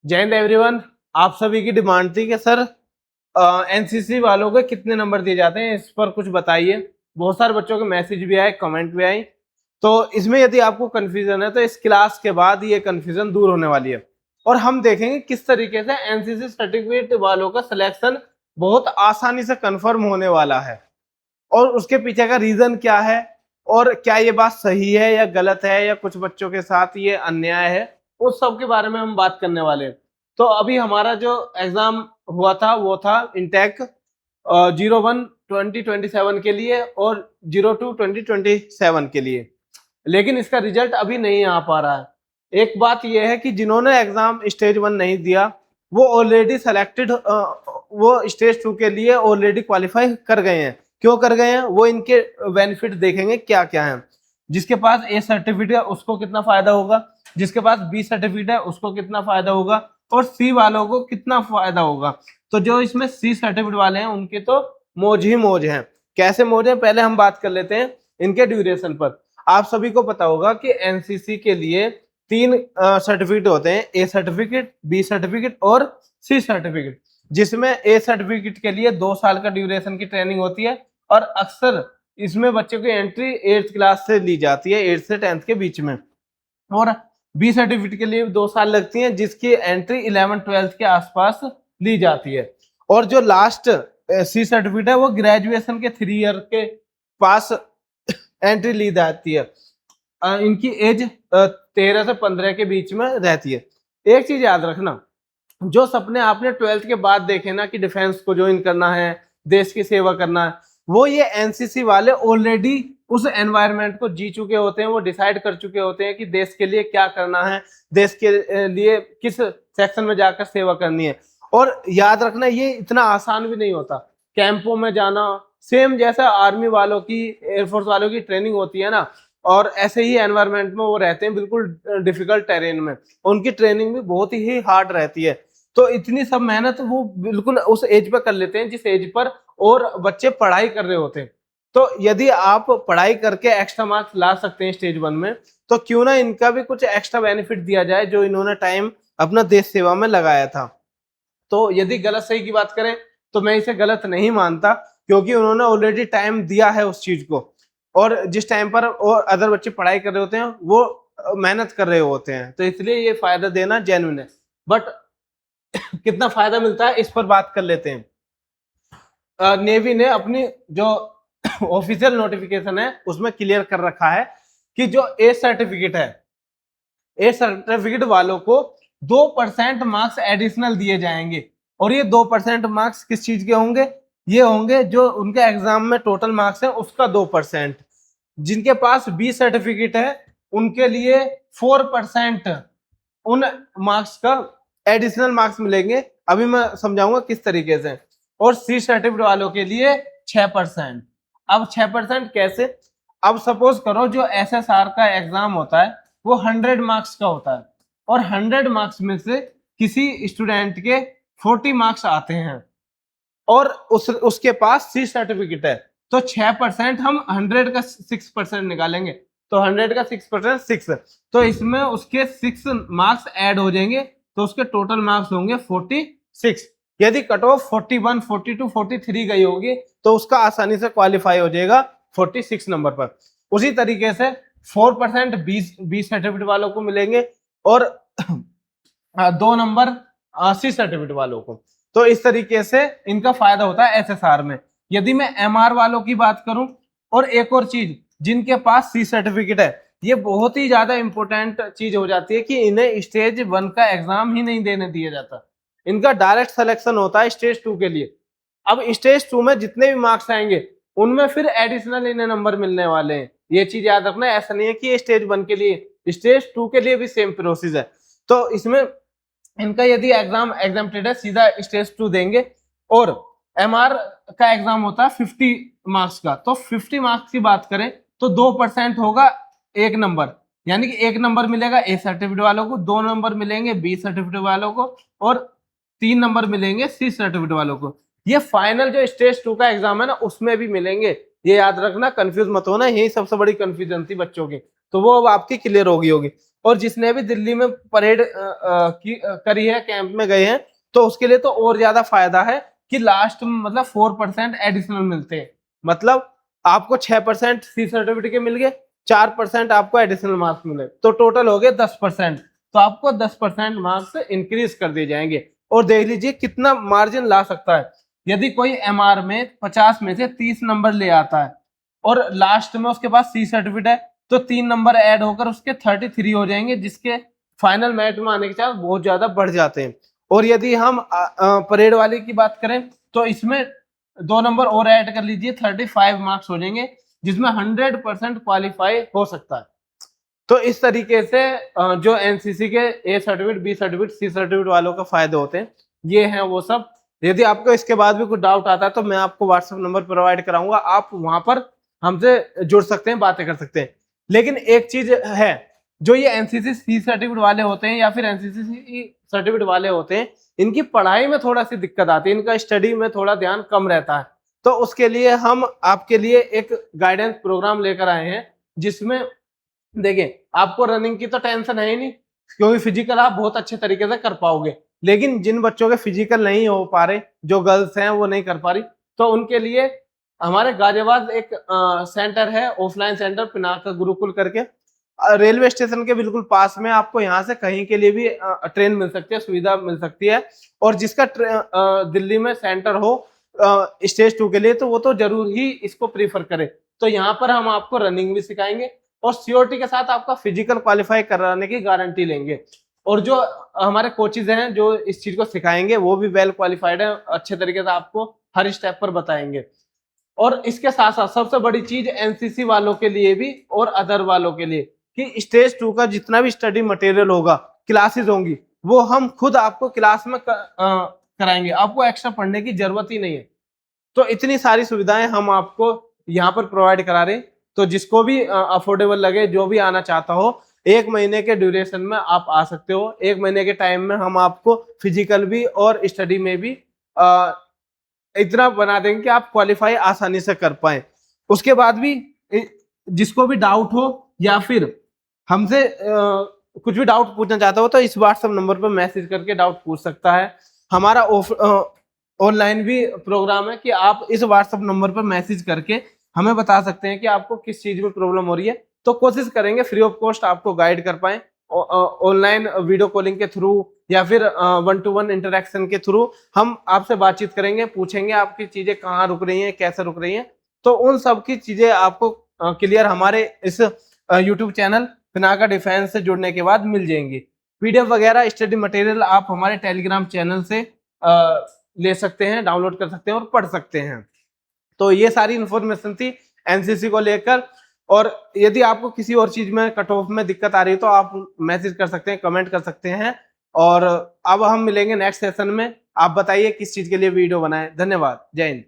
जय हिंद एवरीवन। आप सभी की डिमांड थी कि सर एनसीसी वालों को कितने नंबर दिए जाते हैं, इस पर कुछ बताइए। बहुत सारे बच्चों के मैसेज भी आए, कमेंट भी आई। तो इसमें यदि आपको कंफ्यूजन है तो इस क्लास के बाद ये कंफ्यूजन दूर होने वाली है और हम देखेंगे किस तरीके से एनसीसी सर्टिफिकेट वालों का सिलेक्शन बहुत आसानी से कंफर्म होने वाला है और उसके पीछे का रीजन क्या है और क्या ये बात सही है या गलत है या कुछ बच्चों के साथ ये अन्याय है, उस सब के बारे में हम बात करने वाले हैं। तो अभी हमारा जो एग्जाम हुआ था वो था इंटेक 01/2027 के लिए और 02/2027 के लिए, लेकिन इसका रिजल्ट अभी नहीं आ पा रहा है। एक बात यह है कि जिन्होंने एग्जाम स्टेज 1 नहीं दिया वो ऑलरेडी सेलेक्टेड, वो स्टेज 2 के लिए ऑलरेडी क्वालिफाई कर गए हैं। क्यों कर गए हैं वो इनके बेनिफिट देखेंगे क्या क्या है। जिसके पास ए सर्टिफिकेट है उसको कितना फायदा होगा, जिसके पास बी सर्टिफिकेट है उसको कितना फायदा होगा और सी वालों को कितना फायदा होगा। तो जो इसमें सी सर्टिफिकेट वाले हैं उनके तो मौज ही मौज है। कैसे मौज है पहले हम बात कर लेते हैं इनके ड्यूरेशन पर। आप सभी को पता होगा कि एनसीसी के लिए 3 सर्टिफिकेट होते हैं, ए सर्टिफिकेट, बी सर्टिफिकेट और सी सर्टिफिकेट। जिसमें ए सर्टिफिकेट के लिए 2 साल का ड्यूरेशन की ट्रेनिंग होती है और अक्सर इसमें बच्चों की एंट्री 8th क्लास से ली जाती है, 8th से 10th के बीच में। और बी सर्टिफिकेट के लिए 2 साल लगती है जिसकी एंट्री 11th-12th के आसपास ली जाती है। और जो लास्ट सी सर्टिफिकेट है वो ग्रेजुएशन के 3 ईयर के पास एंट्री ली जाती है। इनकी एज 13 से 15 के बीच में रहती है। एक चीज याद रखना, जो सपने आपने 12th के बाद देखे ना कि डिफेंस को ज्वाइन करना है, देश की सेवा करना है, वो ये एनसीसी वाले ऑलरेडी उस एनवायरनमेंट को जी चुके होते हैं। वो डिसाइड कर चुके होते हैं कि देश के लिए क्या करना है, देश के लिए किस सेक्शन में जाकर सेवा करनी है। और याद रखना ये इतना आसान भी नहीं होता। कैंपों में जाना सेम जैसा आर्मी वालों की, एयरफोर्स वालों की ट्रेनिंग होती है ना, और ऐसे ही एनवायरनमेंट में वो रहते हैं, बिल्कुल डिफिकल्ट टेरेन में। उनकी ट्रेनिंग भी बहुत ही हार्ड रहती है। तो इतनी सब मेहनत वो बिल्कुल उस एज पर कर लेते हैं जिस एज पर और बच्चे पढ़ाई कर रहे होते हैं। तो यदि आप पढ़ाई करके एक्स्ट्रा मार्क्स ला सकते हैं स्टेज 1 में, तो क्यों ना इनका भी कुछ एक्स्ट्रा बेनिफिट दिया जाए जो इन्होंने टाइम अपना देश सेवा में लगाया था। तो यदि गलत सही की बात करें तो मैं इसे गलत नहीं मानता, क्योंकि उन्होंने ऑलरेडी टाइम दिया है उस चीज को। और जिस टाइम पर और अदर बच्चे पढ़ाई कर रहे होते हैं वो मेहनत कर रहे होते हैं, तो इसलिए ये फायदा देना जेन्युइन है। बट कितना फायदा मिलता है इस पर बात कर लेते हैं। नेवी ने अपनी जो ऑफिशियल नोटिफिकेशन है उसमें क्लियर कर रखा है कि जो ए सर्टिफिकेट है, ए सर्टिफिकेट वालों को 2% मार्क्स एडिशनल दिए जाएंगे। और ये 2% मार्क्स किस चीज के होंगे? ये होंगे जो उनके एग्जाम में टोटल मार्क्स है उसका 2%। जिनके पास बी सर्टिफिकेट है उनके लिए 4% उन मार्क्स का एडिशनल मार्क्स मिलेंगे। अभी मैं समझाऊंगा किस तरीके से। और सी सर्टिफिकेट वालों के लिए 6%। अब 6% कैसे? अब सपोज करो जो एसएसआर का एग्जाम होता है वो 100 मार्क्स का होता है और 100 मार्क्स में से किसी स्टूडेंट के 40 मार्क्स आते हैं और उसके पास सी सर्टिफिकेट है, तो 6% हम 100 का 6% निकालेंगे, तो 100 का 6% 6, तो इसमें उसके 6 मार्क्स ऐड हो जाएंगे, तो उसके टोटल मार्क्स होंगे 46। यदि कट ऑफ 41, 42, 43 गई होगी तो उसका आसानी से क्वालिफाई हो जाएगा 46 नंबर पर। उसी तरीके से 4% बी सर्टिफिकेट वालों को मिलेंगे और 2 नंबर सी सर्टिफिकेट वालों को। तो इस तरीके से इनका फायदा होता है एसएसआर में। यदि मैं एमआर वालों की बात करूं, और एक और चीज, जिनके पास सी सर्टिफिकेट है, ये बहुत ही ज्यादा इंपॉर्टेंट चीज हो जाती है कि इन्हें स्टेज 1 का एग्जाम ही नहीं देने दिया जाता। इनका डायरेक्ट सिलेक्शन होता है स्टेज 2 के लिए। अब स्टेज 2 में जितने भी मार्क्स आएंगे उनमें फिर एडिशनल इन्हें नंबर मिलने वाले हैं। ये चीज याद रखना, ऐसा नहीं है कि स्टेज 1 के लिए, स्टेज 2 के लिए भी सेम प्रोसेस है। तो इसमें इनका यदि एग्जाम एग्जाम्प्टेड है सीधा स्टेज 2 देंगे। और एमआर का एग्जाम होता है 50 मार्क्स का, तो 50 मार्क्स की बात करें तो 2% होगा 1 नंबर, यानी कि 1 नंबर मिलेगा ए सर्टिफिकेट वालों को, 2 नंबर मिलेंगे बी सर्टिफिकेट वालों को और 3 नंबर मिलेंगे सी सर्टिफिकेट वालों को। ये फाइनल जो स्टेज 2 का एग्जाम है ना उसमें भी मिलेंगे, ये याद रखना, कंफ्यूज मत होना। यही सबसे बड़ी कंफ्यूजन थी बच्चों की। तो वो अब आपकी क्लियर होगी। और जिसने भी दिल्ली में परेड करी है, कैंप में गए हैं, तो उसके लिए तो और ज्यादा फायदा है कि लास्ट में मतलब 4% एडिशनल मिलते हैं। मतलब आपको 6% सी सर्टिफिकेट मिल गए, 4% आपको एडिशनल मार्क्स मिले, तो टोटल हो गए 10%। तो आपको 10% मार्क्स इंक्रीज कर दिए जाएंगे। और देख लीजिए कितना मार्जिन ला सकता है। यदि कोई एमआर में 50 में से 30 नंबर ले आता है और लास्ट में उसके पास सी सर्टिफिकेट है, तो 3 नंबर ऐड होकर उसके 33 हो जाएंगे, जिसके फाइनल मेरिट में आने के चांस बहुत ज्यादा बढ़ जाते हैं। और यदि हम परेड वाले की बात करें तो इसमें 2 नंबर और ऐड कर लीजिए, 35 मार्क्स हो जाएंगे, जिसमें 100% क्वालिफाई हो सकता है। तो इस तरीके से जो एनसीसी के A certificate, B certificate, C certificate वालों का फायदे होते हैं, ये हैं वो सब। यदि आपको इसके बाद भी कुछ डाउट आता है तो मैं आपको व्हाट्सएप नंबर प्रोवाइड कराऊंगा, आप वहां पर हमसे जुड़ सकते हैं, बातें कर सकते हैं। लेकिन एक चीज है, जो ये एनसीसी सी सर्टिफिकेट वाले होते हैं या फिर एनसीसी सर्टिफिकेट वाले होते हैं, इनकी पढ़ाई में थोड़ा सी दिक्कत आती है, इनका स्टडी में थोड़ा ध्यान कम रहता है। तो उसके लिए हम आपके लिए एक गाइडेंस प्रोग्राम लेकर आए हैं, जिसमें देखिए आपको रनिंग की तो टेंशन है ही नहीं, क्योंकि फिजिकल आप बहुत अच्छे तरीके से कर पाओगे। लेकिन जिन बच्चों के फिजिकल नहीं हो पा रहे, जो गर्ल्स हैं वो नहीं कर पा रही, तो उनके लिए हमारे गाजियाबाद एक सेंटर है, ऑफलाइन सेंटर पिनाका गुरुकुल करके, रेलवे स्टेशन के बिल्कुल पास में। आपको यहाँ से कहीं के लिए भी ट्रेन मिल सकती है, सुविधा मिल सकती है। और जिसका दिल्ली में सेंटर हो स्टेज 2 के लिए, तो वो तो जरूर ही इसको प्रीफर करे। तो यहाँ पर हम आपको रनिंग भी सिखाएंगे और सीओटी के साथ आपका फिजिकल क्वालिफाई कराने की गारंटी लेंगे। और जो हमारे कोचेज हैं जो इस चीज को सिखाएंगे, वो भी वेल क्वालिफाइड है, अच्छे तरीके से आपको हर स्टेप पर बताएंगे। और इसके साथ साथ सबसे बड़ी चीज एनसीसी वालों के लिए भी और अदर वालों के लिए, कि स्टेज 2 का जितना भी स्टडी मटेरियल होगा, क्लासेस होंगी, वो हम खुद आपको क्लास में कराएंगे, आपको एक्स्ट्रा पढ़ने की जरूरत ही नहीं है। तो इतनी सारी सुविधाएं हम आपको यहाँ पर प्रोवाइड करा रहे हैं। तो जिसको भी अफोर्डेबल लगे, जो भी आना चाहता हो, 1 महीने के ड्यूरेशन में आप आ सकते हो। 1 महीने के टाइम में हम आपको फिजिकल भी और स्टडी में भी इतना बना देंगे कि आप क्वालिफाई आसानी से कर पाए। उसके बाद भी जिसको भी डाउट हो या फिर हमसे कुछ भी डाउट पूछना चाहता हो, तो इस व्हाट्सएप नंबर पर मैसेज करके डाउट पूछ सकता है। हमारा ऑनलाइन भी प्रोग्राम है कि आप इस व्हाट्सएप नंबर पर मैसेज करके हमें बता सकते हैं कि आपको किस चीज में प्रॉब्लम हो रही है। तो कोशिश करेंगे फ्री ऑफ कॉस्ट आपको गाइड कर पाए, ऑनलाइन वीडियो कॉलिंग के थ्रू या फिर 1-to-1 इंटरेक्शन के थ्रू हम आपसे बातचीत करेंगे, पूछेंगे आपकी चीजें कहाँ रुक रही हैं, कैसे रुक रही हैं। तो उन सब की चीजें आपको क्लियर हमारे इस यूट्यूब चैनल पिनाका डिफेंस से जुड़ने के बाद मिल जाएंगी। पीडीएफ वगैरह स्टडी मटेरियल आप हमारे टेलीग्राम चैनल से ले सकते हैं, डाउनलोड कर सकते हैं और पढ़ सकते हैं। तो ये सारी इन्फॉर्मेशन थी एनसीसी को लेकर। और यदि आपको किसी और चीज में कट ऑफ में दिक्कत आ रही है तो आप मैसेज कर सकते हैं, कमेंट कर सकते हैं। और अब हम मिलेंगे नेक्स्ट सेशन में। आप बताइए किस चीज के लिए वीडियो बनाएं। धन्यवाद, जय हिंद।